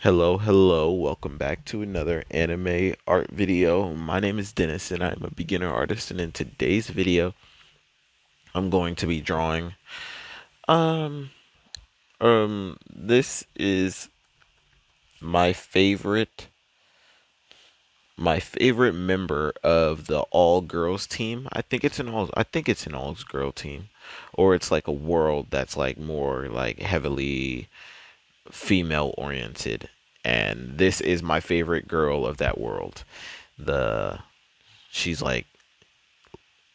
Hello, welcome back to another anime art video. My name is Dennis and I'm a beginner artist, and in today's video I'm going to be drawing um this is my favorite member of the all girls team. I think it's an all girl team, or it's like a world that's like more like heavily female oriented, and this is my favorite girl of that world. The She's like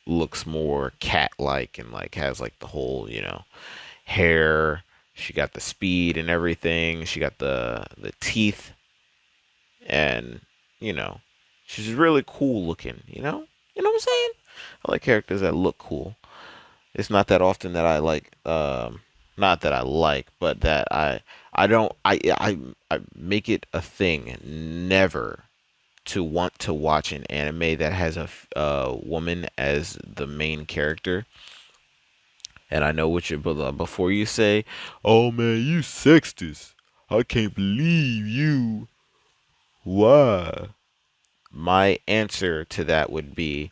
looks more cat like, and like has like the whole, hair. She got the speed and everything. She got the teeth, and you know, she's really cool looking, you know? You know what I'm saying? I like characters that look cool. It's not that often that I like not that I like, but that I don't I make it a thing never to want to watch an anime that has a woman as the main character. And I know what you're, but before you say, "Oh man, you sexist," I can't believe you. Why? My answer to that would be,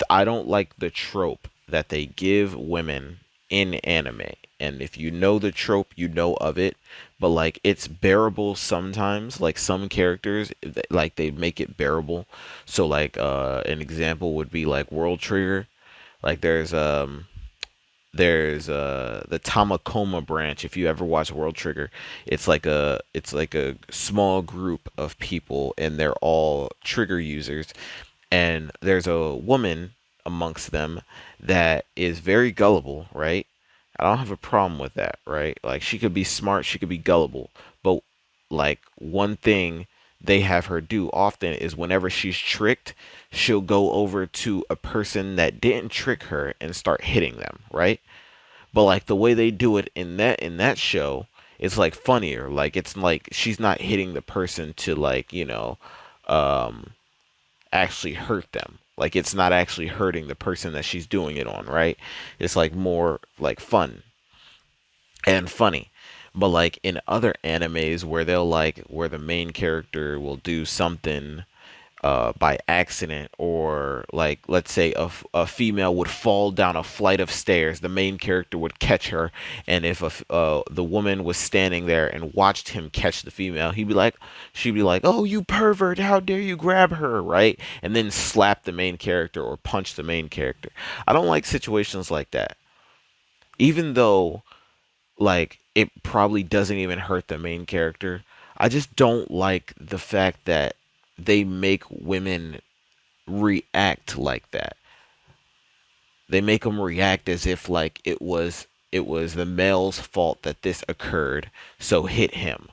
I don't like the trope that they give women in anime. And if you know the trope, you know of it, but like it's bearable sometimes. Like some characters, like they make it bearable. So like an example would be like World Trigger. Like there's the Tamakoma branch. If you ever watch World Trigger, it's like a small group of people, and they're all trigger users, and there's a woman amongst them that is very gullible, right? I don't have a problem with that, right? Like she could be smart, she could be gullible, but like one thing they have her do often is whenever she's tricked, she'll go over to a person that didn't trick her and start hitting them, right? But like the way they do it in that show, it's like funnier. Like it's like she's not hitting the person to like, um actually hurt them. Like it's not actually hurting the person that she's doing it on, right? It's like more like fun and funny. But like in other animes where where the main character will do something by accident, or like let's say a female would fall down a flight of stairs, the main character would catch her, and if the woman was standing there and watched him catch the female, she'd be like, "Oh, you pervert, how dare you grab her," right? And then slap the main character or punch the main character. I don't like situations like that, even though like it probably doesn't even hurt the main character. I just don't like the fact that they make women react like that. They make them react as if like it was the male's fault that this occurred, so hit him,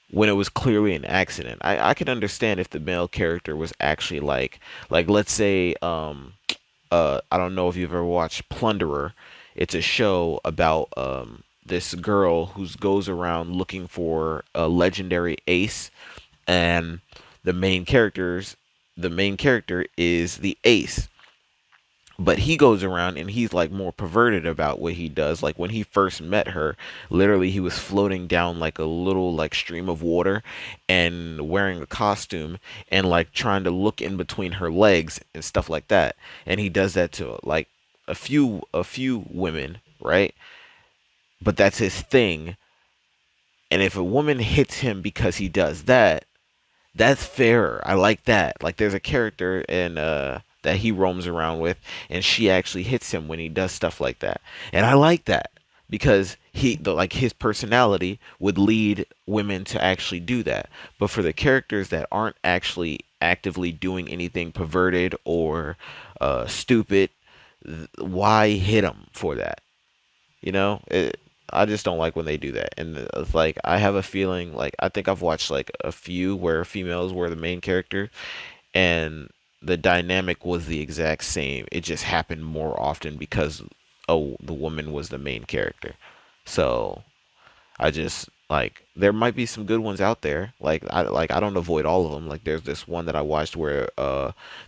when it was clearly an accident. I could understand if the male character was actually like let's say I don't know if you've ever watched Plunderer. It's a show about this girl who goes around looking for a legendary ace, and the main characters the main character is the ace, but he goes around and he's like more perverted about what he does. Like when he first met her, literally he was floating down like a little like stream of water and wearing a costume and like trying to look in between her legs and stuff like that. And he does that to like a few women, right? But that's his thing. And if a woman hits him because he does that, that's fair. I like that. Like there's a character in that he roams around with, and she actually hits him when he does stuff like that. And I like that because like his personality would lead women to actually do that. But for the characters that aren't actually actively doing anything perverted or stupid, why hit them for that? I just don't like when they do that. And it's like I have a feeling, like I think I've watched like a few where females were the main character, and the dynamic was the exact same. It just happened more often because, oh, the woman was the main character. So I just Like there might be some good ones out there. Like I don't avoid all of them. Like there's this one that I watched where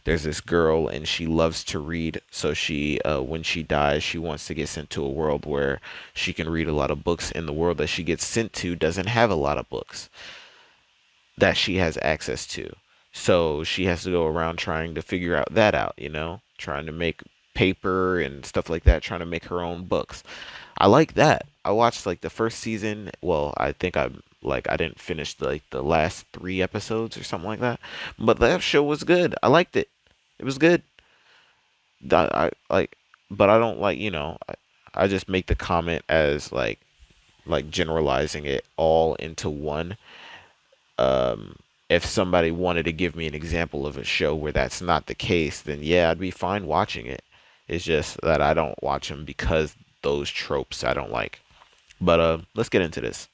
there's this girl and she loves to read. So she when she dies, she wants to get sent to a world where she can read a lot of books, and the world that she gets sent to doesn't have a lot of books that she has access to. So she has to go around trying to figure out that out, trying to make paper and stuff like that, trying to make her own books. I like that. I watched like the first season. Well, I think I didn't finish like the last 3 episodes or something like that. But that show was good. I liked it. It was good. I like, but I don't like, I just make the comment as like generalizing it all into one. If somebody wanted to give me an example of a show where that's not the case, then yeah, I'd be fine watching it. It's just that I don't watch them because those tropes I don't like. But let's get into this.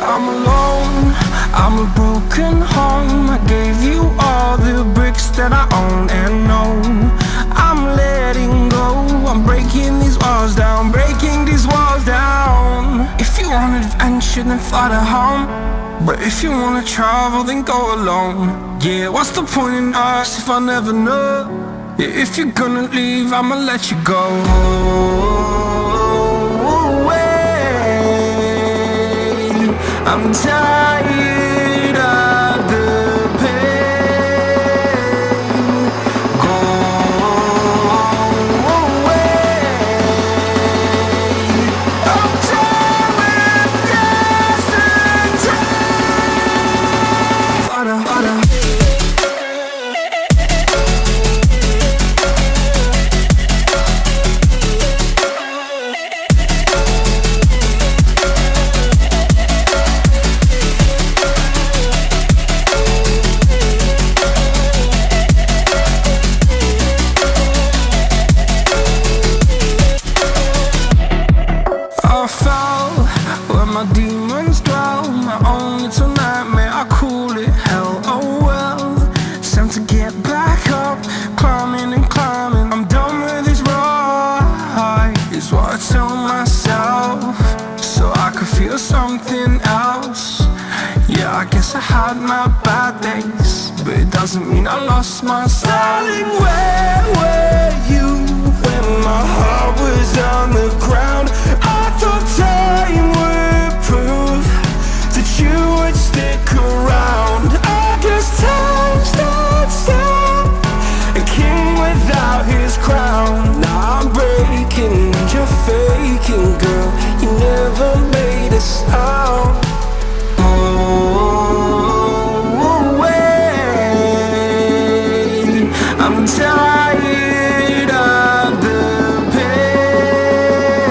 I'm alone, I'm a broken home. I gave you all the bricks that I own and know. I'm letting go, I'm breaking these walls down, breaking these walls down. If you want adventure, then fly to home. But if you wanna travel, then go alone. Yeah, what's the point in us if I never know? Yeah, if you're gonna leave, I'ma let you go. I'm tired of the pain. Go away. I'm tired of yesterday. Fada, fada. I fell where my demons dwell. My own little nightmare, I call it hell. Oh well, it's time to get back up. Climbing and climbing, I'm done with this ride, is what I tell myself, so I could feel something else. Yeah, I guess I had my bad days, but it doesn't mean I lost my style. Darling, where were you when my heart was on the ground? I thought time would prove that you would stick around. I guess time stood still, a king without his crown. Now I'm breaking and you're faking, girl. You never made a sound. Oh, wait, I'm tired of the pain.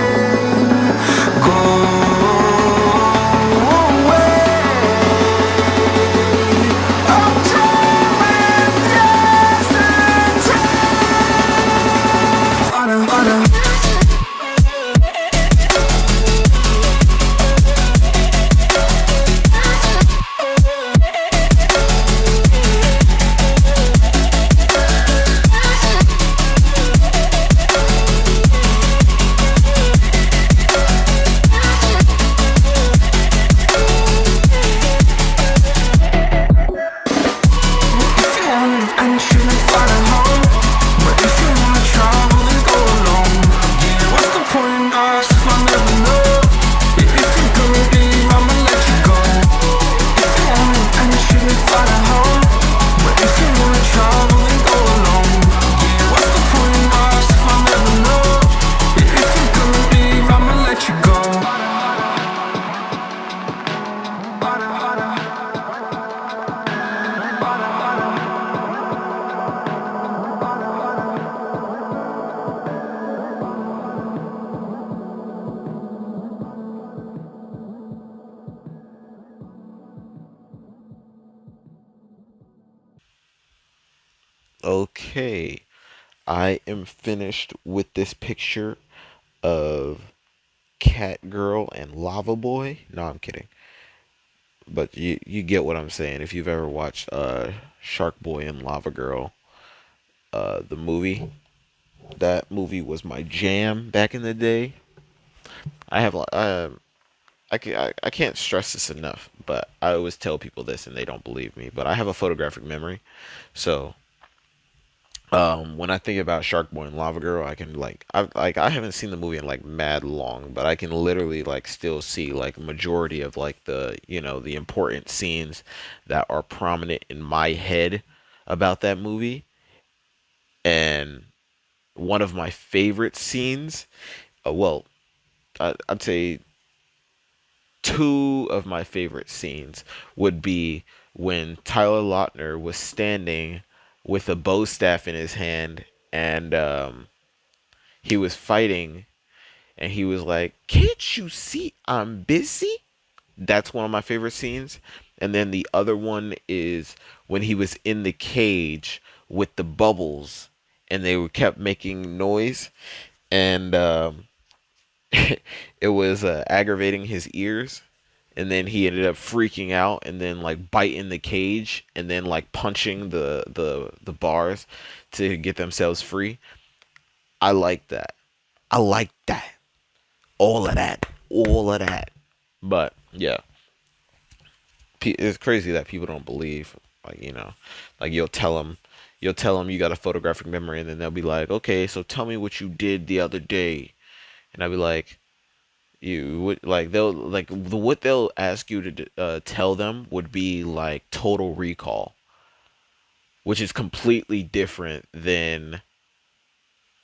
Okay, I am finished with this picture of Cat Girl and Lava Boy. No, I'm kidding. But you get what I'm saying. If you've ever watched Shark Boy and Lava Girl, the movie, that movie was my jam back in the day. I have I can't stress this enough, but I always tell people this and they don't believe me. But I have a photographic memory, so when I think about Shark Boy and Lava Girl, I can I haven't seen the movie in like mad long, but I can literally like still see like majority of like the important scenes that are prominent in my head about that movie. And one of my favorite scenes, well, I'd say two of my favorite scenes would be when Tyler Lautner was standing with a bow staff in his hand, and he was fighting, and he was like, "Can't you see I'm busy?" That's one of my favorite scenes. And then the other one is when he was in the cage with the bubbles, and they were kept making noise, and it was aggravating his ears. And then he ended up freaking out and then like biting the cage and then like punching the bars to get themselves free. I like that. I like that. All of that. All of that. But yeah, it's crazy that people don't believe. Like like you'll tell them you got a photographic memory, and then they'll be like, okay, so tell me what you did the other day, and I'll be like, you would like they'll like what they'll ask you to tell them would be like Total Recall, which is completely different than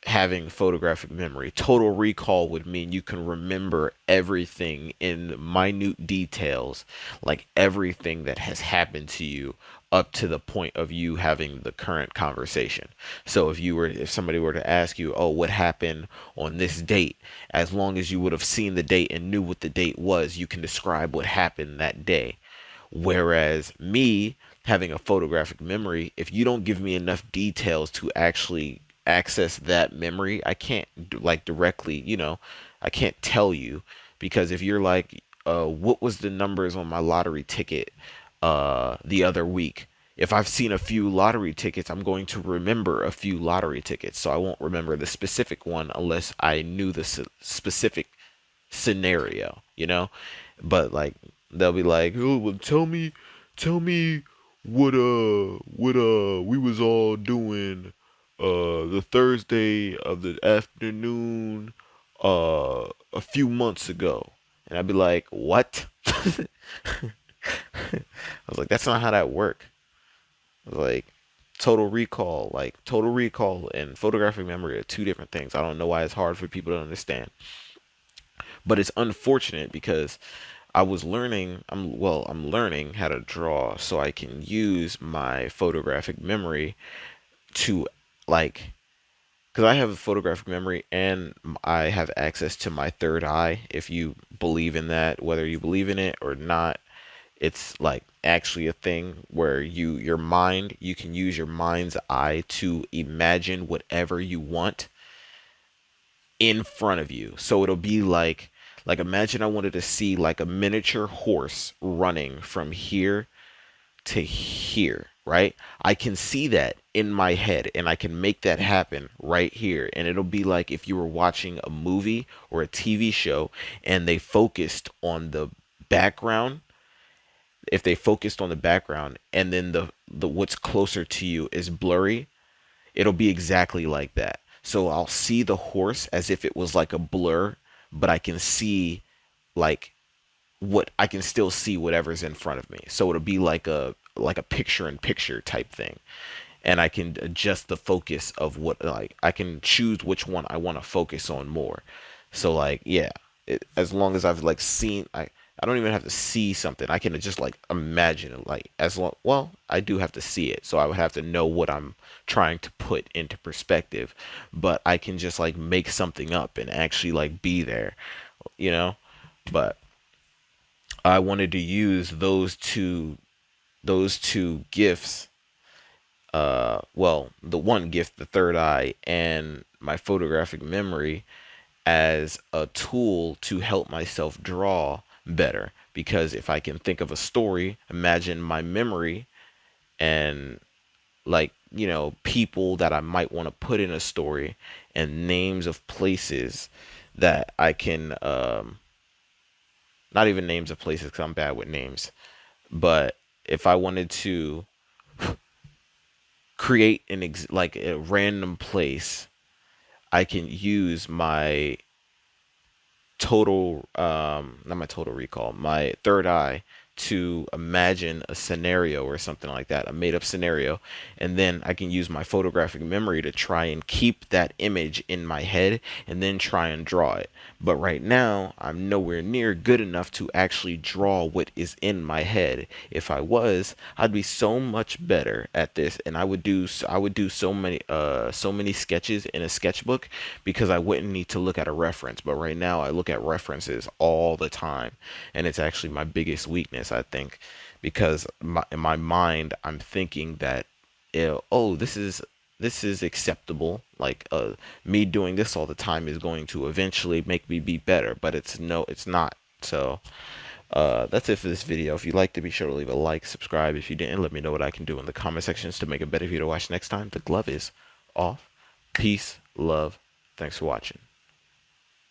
having photographic memory. Total recall would mean you can remember everything in minute details, like everything that has happened to you up to the point of you having the current conversation. So if somebody were to ask you, "Oh, what happened on this date?" as long as you would have seen the date and knew what the date was, you can describe what happened that day. Whereas me having a photographic memory, if you don't give me enough details to actually access that memory, I can't like directly, I can't tell you because if you're like, what was the numbers on my lottery ticket the other week? If I've seen a few lottery tickets, I'm going to remember a few lottery tickets. So I won't remember the specific one unless I knew the specific scenario, But like they'll be like, "Oh, well, tell me what we was all doing the Thursday of the afternoon a few months ago." And I'd be like, "What?" I was like, "That's not how that work." I was like, Total Recall and photographic memory are two different things. I don't know why it's hard for people to understand. But it's unfortunate because I'm learning how to draw so I can use my photographic memory to like because I have a photographic memory and I have access to my third eye. If you believe in that, whether you believe in it or not, it's like actually a thing where you can use your mind's eye to imagine whatever you want in front of you. So it'll be like imagine I wanted to see like a miniature horse running from here to here, right? I can see that in my head and I can make that happen right here. And it'll be like if you were watching a movie or a TV show and they focused on the background, if they focused on the background and then the what's closer to you is blurry, it'll be exactly like that. So I'll see the horse as if it was like a blur, but I can see like what I can still see whatever's in front of me. So it'll be like a picture in picture type thing. And I can adjust the focus of what like I can choose which one I want to focus on more. So like yeah, as long as I've like seen I don't even have to see something. I can just like imagine it like as long well, I do have to see it. So I would have to know what I'm trying to put into perspective, but I can just like make something up and actually like be there, you know? But I wanted to use those two gifts well, the one gift, the third eye, and my photographic memory as a tool to help myself draw better. Because if I can think of a story, imagine my memory and, like, people that I might want to put in a story, and names of places that I can, not even names of places because I'm bad with names, but if I wanted to create like a random place, I can use my total, not my total recall, my third eye, to imagine a scenario or something like that, a made up scenario, and then I can use my photographic memory to try and keep that image in my head and then try and draw it. But right now I'm nowhere near good enough to actually draw what is in my head. If I was, I'd be so much better at this, and I would do so many sketches in a sketchbook because I wouldn't need to look at a reference. But right now I look at references all the time, and it's actually my biggest weakness, I think, because in my mind I'm thinking that, oh, this is acceptable. Like, me doing this all the time is going to eventually make me be better, but it's not. So, that's it for this video. If you liked it, be sure to leave a like, subscribe. If you didn't, let me know what I can do in the comment sections to make a better video to watch next time. The glove is off. Peace, love. Thanks for watching.